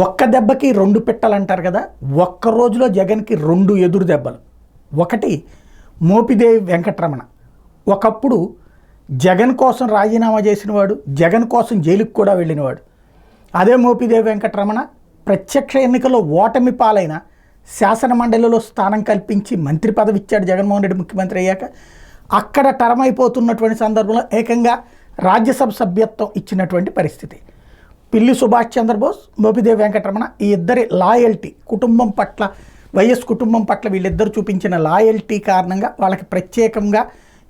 ఒక్క దెబ్బకి రెండు పిట్టలు అంటారు కదా. ఒక్క రోజులో జగన్కి రెండు ఎదురు దెబ్బలు. ఒకటి మోపిదేవి వెంకటరమణ. ఒకప్పుడు జగన్ కోసం రాజీనామా చేసినవాడు, జగన్ కోసం జైలుకి కూడా వెళ్ళినవాడు. అదే మోపిదేవి వెంకటరమణ ప్రత్యక్ష ఎన్నికల్లో ఓటమి పాలైన శాసన మండలిలో స్థానం కల్పించి మంత్రి పదవి ఇచ్చాడు జగన్మోహన్ రెడ్డి ముఖ్యమంత్రి అయ్యాక. అక్కడ టర్మ్ అయిపోతున్నటువంటి సందర్భంలో ఏకంగా రాజ్యసభ సభ్యత్వం ఇచ్చినటువంటి పరిస్థితి. పిల్లి సుభాష్ చంద్రబోస్, మోపిదేవి వెంకటరమణ ఈ ఇద్దరి లాయల్టీ, కుటుంబం పట్ల, వైఎస్ కుటుంబం పట్ల వీళ్ళిద్దరు చూపించిన లాయల్టీ కారణంగా వాళ్ళకి ప్రత్యేకంగా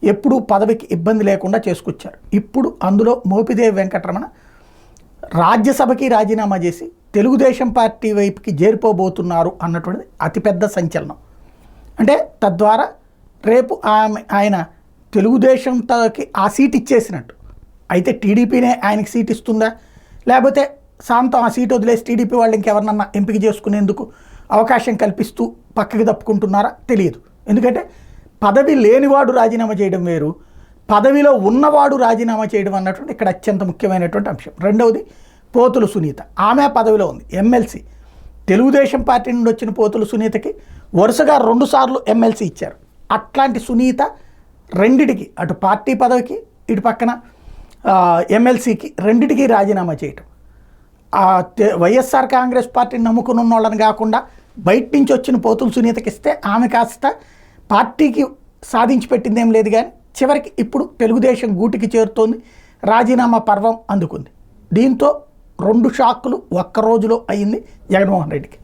ఎప్పుడూ పదవికి ఇబ్బంది లేకుండా చేసుకొచ్చారు. ఇప్పుడు అందులో మోపిదేవి వెంకటరమణ రాజ్యసభకి రాజీనామా చేసి తెలుగుదేశం పార్టీ వైపుకి చేరిపోబోతున్నారు అన్నటువంటిది అతిపెద్ద సంచలనం. అంటే తద్వారా రేపు ఆయన తెలుగుదేశంకి ఆ సీట్ ఇచ్చేసినట్టు. అయితే టీడీపీనే ఆయనకి సీట్ ఇస్తుందా, లేకపోతే శాంతం ఆ సీట్ వదిలేసి టీడీపీ వాళ్ళు ఇంకెవరినన్నా ఎంపిక చేసుకునేందుకు అవకాశం కల్పిస్తూ పక్కకి తప్పుకుంటున్నారా తెలియదు. ఎందుకంటే పదవి లేనివాడు రాజీనామా చేయడం వేరు, పదవిలో ఉన్నవాడు రాజీనామా చేయడం అన్నటువంటి ఇక్కడ అత్యంత ముఖ్యమైనటువంటి అంశం. రెండవది పోతుల సునీత, ఆమె పదవిలో ఉంది, ఎమ్మెల్సీ. తెలుగుదేశం పార్టీ నుండి వచ్చిన పోతుల సునీతకి వరుసగా 2 సార్లు ఎమ్మెల్సీ ఇచ్చారు. అట్లాంటి సునీత రెండిటికి, అటు పార్టీ పదవికి ఇటు పక్కన ఎమ్మెల్సీకి రెండిటికి రాజీనామా చేయటం. వైఎస్ఆర్ కాంగ్రెస్ పార్టీని నమ్ముకుని ఉన్న వాళ్ళని కాకుండా బయట నుంచి వచ్చిన పోతుల సునీతకి ఇస్తే ఆమె కాస్త పార్టీకి సాధించి పెట్టిందేం లేదు, కానీ చివరికి ఇప్పుడు తెలుగుదేశం గూటికి చేరుతోంది, రాజీనామా పర్వం అందుకుంది. దీంతో 2 షాక్లు ఒక్క రోజులో అయింది జగన్మోహన్ రెడ్డికి.